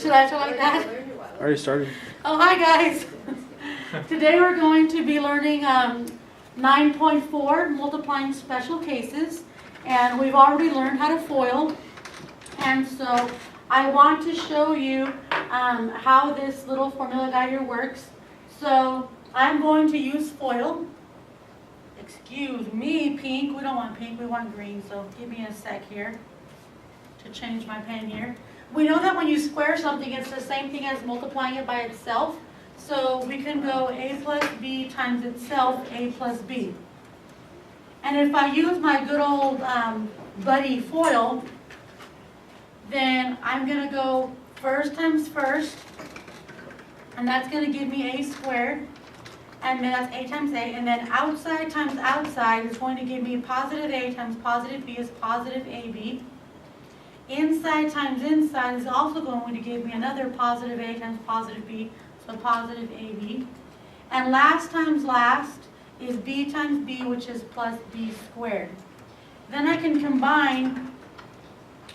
Should I tell like that? I already started. Oh, hi guys. Today we're going to be learning 9.4, multiplying special cases. And we've already learned how to FOIL. And so I want to show you how this little formula guide here works. So I'm going to use FOIL. Excuse me, pink. We don't want pink, we want green. So give me a sec here to change my pen here. We know that when you square something, it's the same thing as multiplying it by itself. So we can go a plus b times itself, a plus b. And if I use my good old buddy FOIL, then I'm going to go first times first, and that's going to give me a squared, and then that's a times a, and then outside times outside is going to give me positive a times positive b is positive ab. Inside times inside is also going to give me another positive a times positive b, so positive ab. And last times last is b times b, which is plus b squared. Then I can combine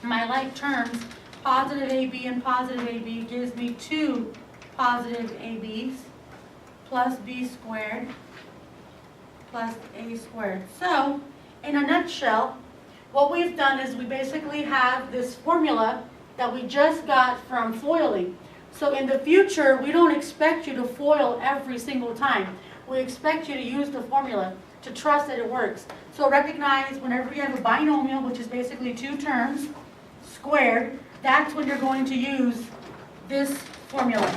my like terms. Positive ab and positive ab gives me 2 positive ab's plus b squared plus a squared. So, in a nutshell, what we've done is we basically have this formula that we just got from foiling. So in the future, we don't expect you to FOIL every single time. We expect you to use the formula to trust that it works. So recognize whenever you have a binomial, which is basically 2 terms, squared, that's when you're going to use this formula.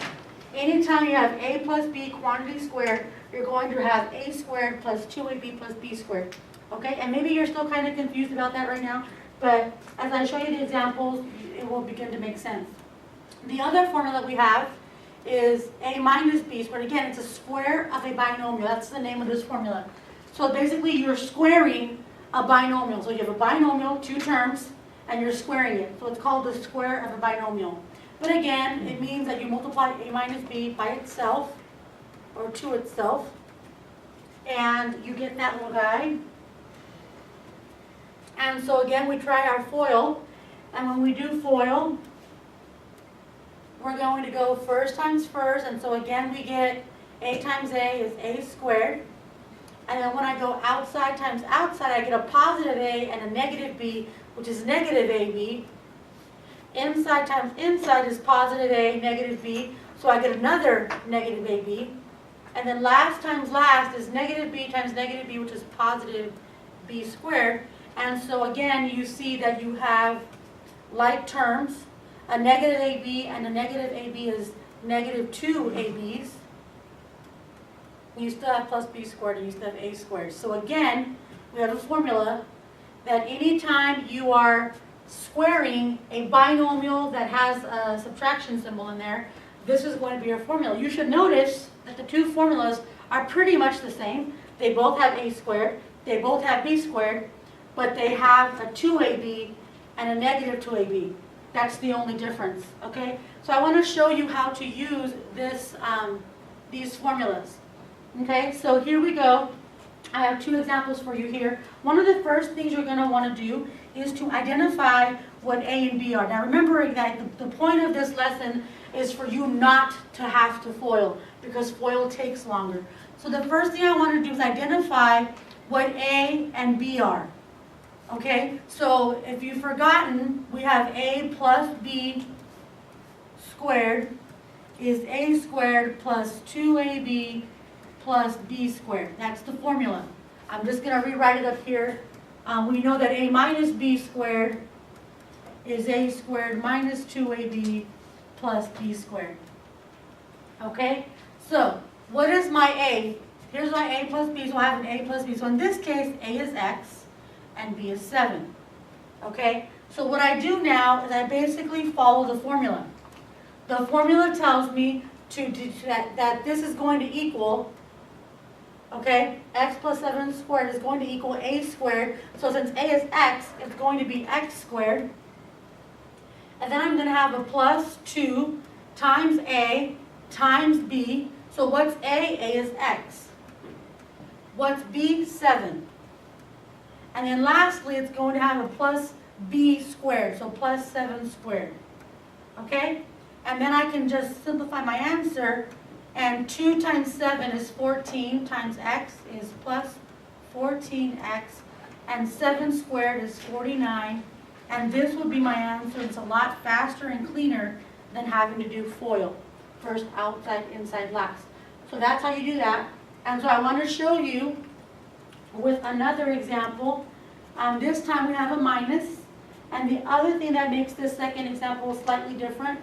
Anytime you have a plus b quantity squared, you're going to have a squared plus 2ab plus b squared. Okay, and maybe you're still kind of confused about that right now, but as I show you the examples, it will begin to make sense. The other formula we have is a minus b squared. Again, it's a square of a binomial. That's the name of this formula. So basically, you're squaring a binomial. So you have a binomial, 2 terms, and you're squaring it. So it's called the square of a binomial. But again, it means that you multiply a minus b by itself, or to itself, and you get that little guy. And so again, we try our FOIL, and when we do FOIL, we're going to go first times first, and so again we get a times a is a squared, and then when I go outside times outside, I get a positive a and a negative b, which is negative ab. Inside times inside is positive a, negative b, so I get another negative ab. And then last times last is negative b times negative b, which is positive b squared. And so again, you see that you have like terms. A negative ab and a negative ab is negative 2 ab's. You still have plus b squared and you still have a squared. So again, we have a formula that anytime you are squaring a binomial that has a subtraction symbol in there, this is going to be your formula. You should notice that the 2 formulas are pretty much the same. They both have a squared, they both have b squared, but they have a 2ab and a negative 2ab. That's the only difference, okay? So I want to show you how to use this, these formulas. Okay, so here we go. I have 2 examples for you here. One of the first things you're going to want to do is to identify what A and B are. Now remember that the point of this lesson is for you not to have to FOIL, because FOIL takes longer. So the first thing I want to do is identify what A and B are. Okay, so if you've forgotten, we have a plus b squared is a squared plus 2ab plus b squared. That's the formula. I'm just going to rewrite it up here. We know that a minus b squared is a squared minus 2ab plus b squared. Okay, so what is my a? Here's my a plus b, so I have an a plus b. So in this case, a is x. And b is 7. Okay? So what I do now is I basically follow the formula. The formula tells me that this is going to equal, okay, x plus 7 squared is going to equal a squared. So since a is x, it's going to be x squared. And then I'm going to have a plus 2 times a times b. So what's a? A is x. What's b? 7. And then lastly, it's going to have a plus b squared, so plus 7 squared. Okay? And then I can just simplify my answer, and 2 times 7 is 14 times x is plus 14x, and 7 squared is 49, and this would be my answer. It's a lot faster and cleaner than having to do FOIL, first outside, inside, last. So that's how you do that. And so I want to show you with another example. This time we have a minus, and the other thing that makes this second example slightly different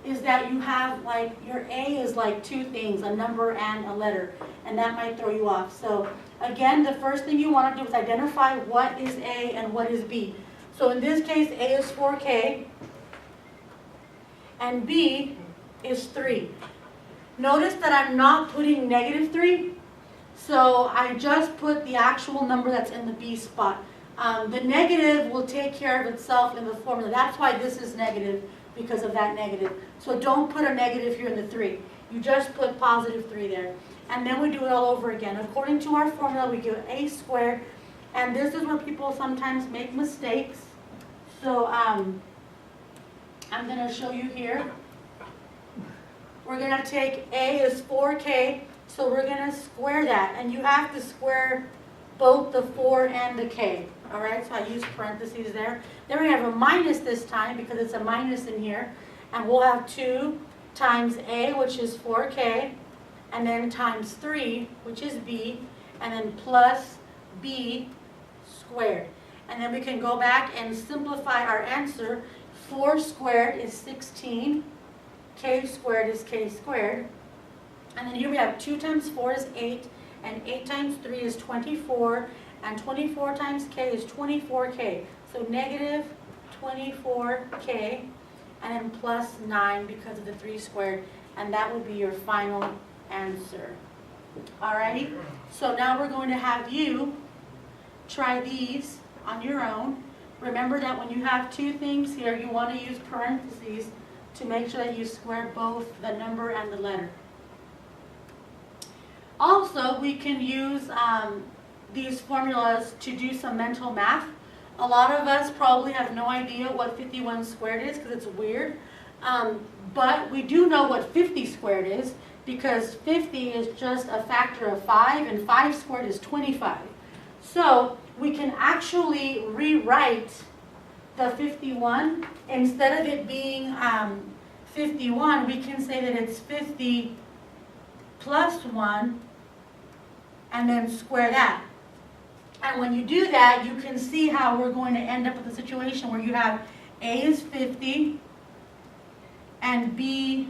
is that you have, like, your A is like two things, a number and a letter, and that might throw you off. So again, the first thing you want to do is identify what is A and what is B. So in this case, A is 4K, and B is 3. Notice that I'm not putting -3, so I just put the actual number that's in the B spot. The negative will take care of itself in the formula. That's why this is negative, because of that negative. So don't put a negative here in the 3. You just put +3 there. And then we do it all over again. According to our formula, we give A squared. And this is where people sometimes make mistakes. So I'm going to show you here. We're going to take A is 4K. So we're going to square that. And you have to square both the 4 and the K. All right, so I use parentheses there. Then we're going to have a minus this time because it's a minus in here. And we'll have 2 times A, which is 4K, and then times 3, which is B, and then plus B squared. And then we can go back and simplify our answer. 4 squared is 16. K squared is K squared. And then here we have 2 times 4 is 8, and 8 times 3 is 24, and 24 times K is 24K. So negative 24K, and then plus 9 because of the 3 squared, and that would be your final answer. Alrighty, so now we're going to have you try these on your own. Remember that when you have two things here, you want to use parentheses to make sure that you square both the number and the letter. Also, we can use these formulas to do some mental math. A lot of us probably have no idea what 51 squared is because it's weird. But we do know what 50 squared is because 50 is just a factor of 5 and 5 squared is 25. So we can actually rewrite the 51. Instead of it being 51, we can say that it's 50 plus 1 and then square that. And when you do that, you can see how we're going to end up with a situation where you have A is 50 and B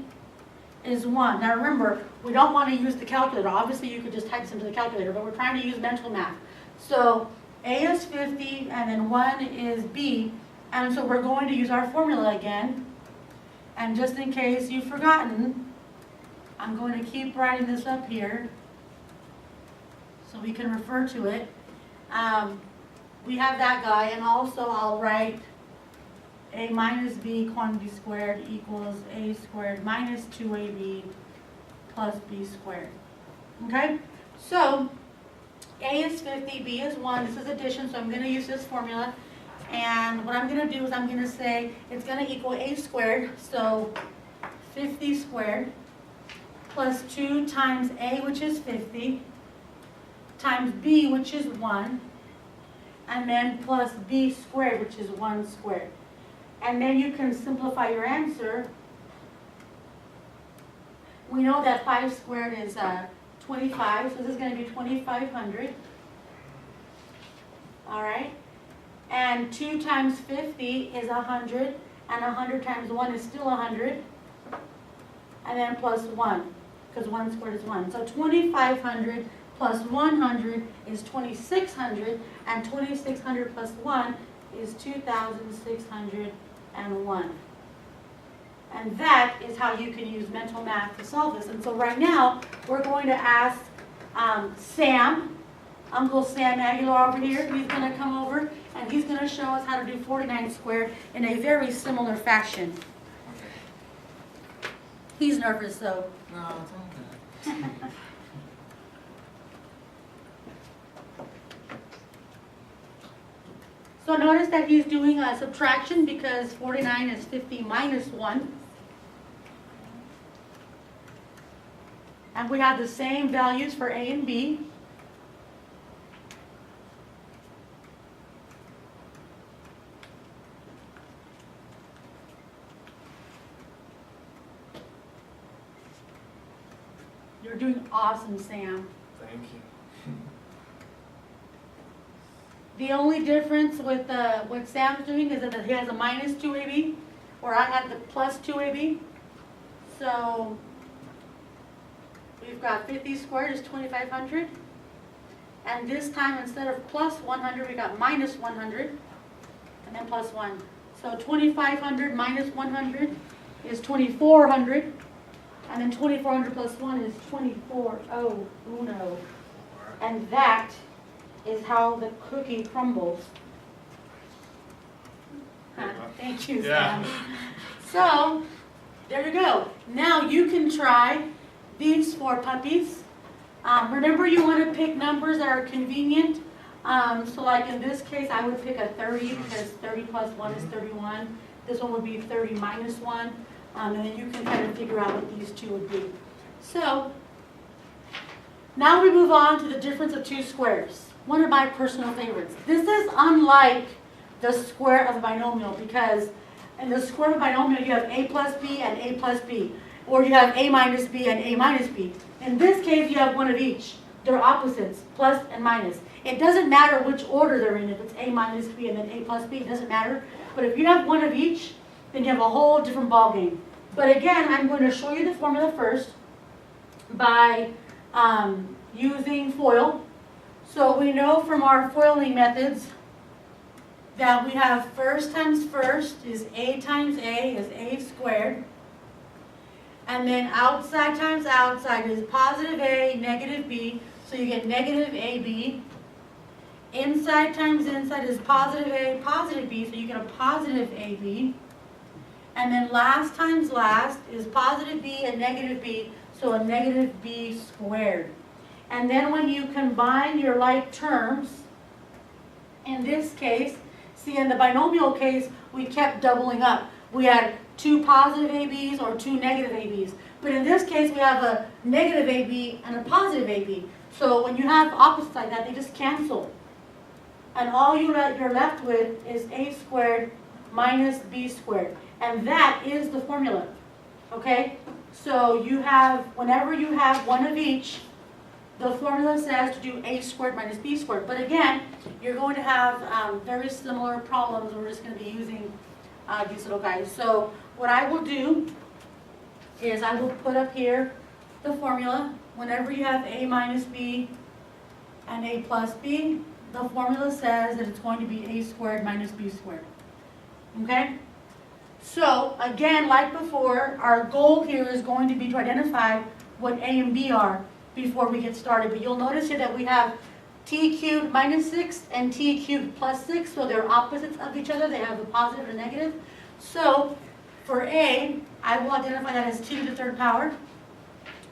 is 1. Now remember, we don't want to use the calculator. Obviously, you could just type this into the calculator, but we're trying to use mental math. So A is 50 and then 1 is B. And so we're going to use our formula again. And just in case you've forgotten, I'm going to keep writing this up here so we can refer to it. We have that guy, and also I'll write A minus B quantity squared equals A squared minus 2AB plus B squared. Okay? So A is 50, B is 1. This is addition, so I'm going to use this formula. And what I'm going to do is I'm going to say it's going to equal A squared, so 50 squared, plus 2 times A, which is 50, times B, which is 1, and then plus B squared, which is 1 squared. And then you can simplify your answer. We know that 5 squared is 25, so this is going to be 2,500. All right? And 2 times 50 is 100, and 100 times 1 is still 100. And then plus 1, because 1 squared is 1. So 2,500 plus 100 is 2,600, and 2,600 plus 1 is 2,601. And that is how you can use mental math to solve this. And so right now, we're going to ask Sam, Uncle Sam Aguilar over here. He's going to come over, and he's going to show us how to do 49 squared in a very similar fashion. He's nervous, so. No, it's all good. So notice that he's doing a subtraction because 49 is 50 minus 1. And we have the same values for A and B. You're doing awesome, Sam. Thank you. The only difference with what Sam's doing is that he has a minus 2AB, where I had the plus 2AB. So we've got 50 squared is 2,500. And this time, instead of plus 100, we got minus 100, and then plus 1. So 2,500 minus 100 is 2,400. And then 2,400 plus 1 is 24,000. And that is how the cookie crumbles. Thank you, Sam. So, there you go. Now you can try these 4 puppies. Remember, you want to pick numbers that are convenient. So like in this case, I would pick a 30 because 30 plus 1 is 31. This one would be 30 minus 1. And then you can kind of figure out what these two would be. So, now we move on to the difference of 2 squares. One of my personal favorites. This is unlike the square of a binomial because in the square of a binomial you have a plus b and a plus b. Or you have a minus b and a minus b. In this case you have one of each. They're opposites, plus and minus. It doesn't matter which order they're in. If it's a minus b and then a plus b, it doesn't matter. But if you have one of each, then you have a whole different ball game. But again, I'm going to show you the formula first by using FOIL. So we know from our foiling methods that we have first times first is a times a is a squared. And then outside times outside is positive a, negative b. So you get negative ab. Inside times inside is positive a, positive b. So you get a positive ab. And then last times last is positive b and negative b. So a negative b squared. And then when you combine your like terms, in this case, see in the binomial case, we kept doubling up. We had 2 positive ABs or 2 negative ABs. But in this case, we have a negative AB and a positive AB. So when you have opposites like that, they just cancel. And all you're left with is a squared minus b squared. And that is the formula. Okay? So you have, whenever you have one of each, the formula says to do a squared minus b squared. But again, you're going to have very similar problems. We're just going to be using these little guys. So what I will do is I will put up here the formula. Whenever you have a minus b and a plus b, the formula says that it's going to be a squared minus b squared. Okay? So again, like before, our goal here is going to be to identify what a and b are before we get started. But you'll notice here that we have t cubed minus 6 and t cubed plus 6, so they're opposites of each other. They have the positive and negative. So for a, I will identify that as t to the 3rd power.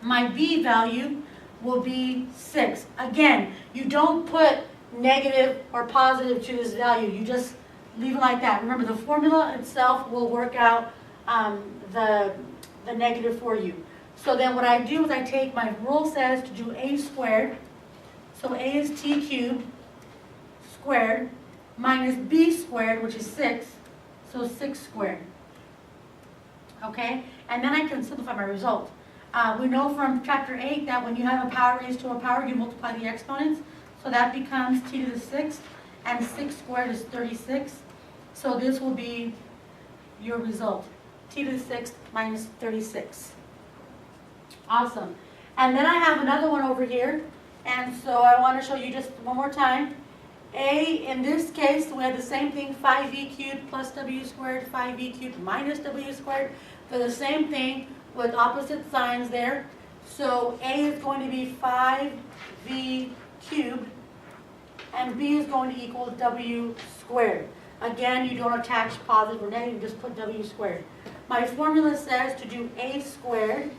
My b value will be 6. Again, you don't put negative or positive to this value. You just leave it like that. Remember, the formula itself will work out the negative for you. So then what I do is I take, my rule says to do a squared. So a is t cubed squared minus b squared, which is 6. So 6 squared. Okay? And then I can simplify my result. We know from chapter 8 that when you have a power raised to a power, you multiply the exponents. So that becomes t to the 6th, and 6 squared is 36. So this will be your result. T to the 6th minus 36. Awesome. And then I have another one over here. And so I want to show you just one more time. A, in this case, we have the same thing, 5v cubed plus w squared, 5v cubed minus w squared. They're the same thing with opposite signs there. So A is going to be 5v cubed, and B is going to equal w squared. Again, you don't attach positive or negative, you just put w squared. My formula says to do a squared,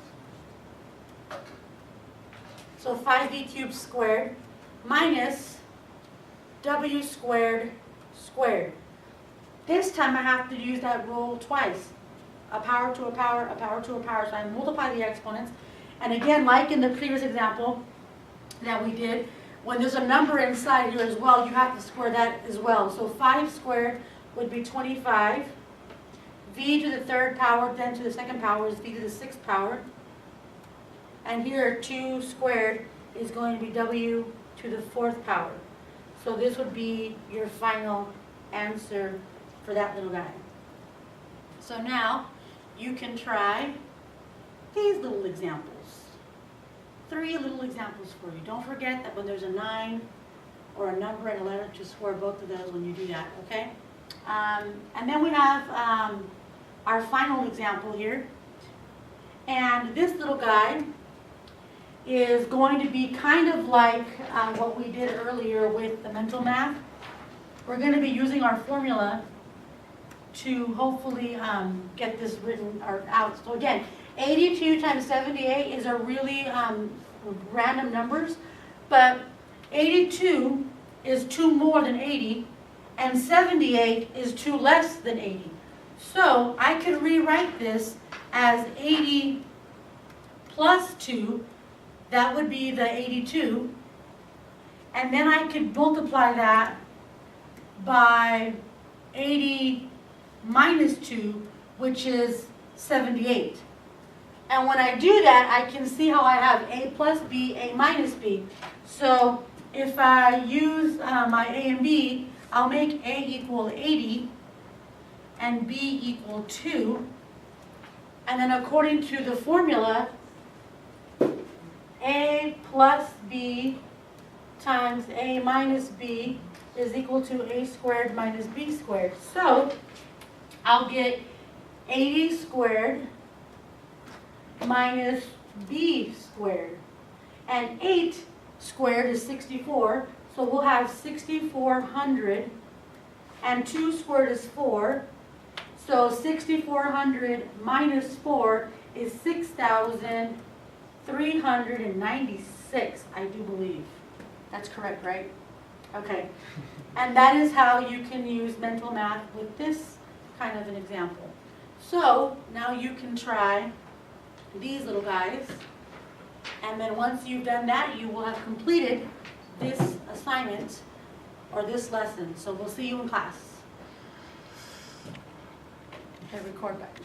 so 5v cubed squared, minus w squared squared. This time I have to use that rule twice. A power to a power, a power to a power. So I multiply the exponents. And again, like in the previous example that we did, when there's a number inside here as well, you have to square that as well. So 5 squared would be 25. V to the third power, then to the second power is V to the sixth power. And here 2 squared is going to be W to the fourth power. So this would be your final answer for that little guy. So now you can try these little examples. 3 little examples for you. Don't forget that when there's a 9 or a number and a letter, just square both of those when you do that, okay? And then we have our final example here. And this little guy is going to be kind of like what we did earlier with the mental math. We're going to be using our formula to hopefully get this written or out. So again, 82 times 78 is a really random numbers, but 82 is 2 more than 80, and 78 is 2 less than 80. So I could rewrite this as 80 plus 2, that would be the 82, and then I could multiply that by 80 minus 2, which is 78. And when I do that, I can see how I have A plus B, A minus B. So if I use my A and B, I'll make A equal 80 and B equal 2. And then according to the formula, A plus B times A minus B is equal to A squared minus B squared. So I'll get 80 squared minus B squared. And 8 squared is 64, so we'll have 6,400. And 2 squared is 4, so 6,400 minus 4 is 6,396, I do believe. That's correct, right? Okay. And that is how you can use mental math with this kind of an example. So now you can try these little guys, and then once you've done that, you will have completed this assignment or this lesson. So we'll see you in class. Okay, record back.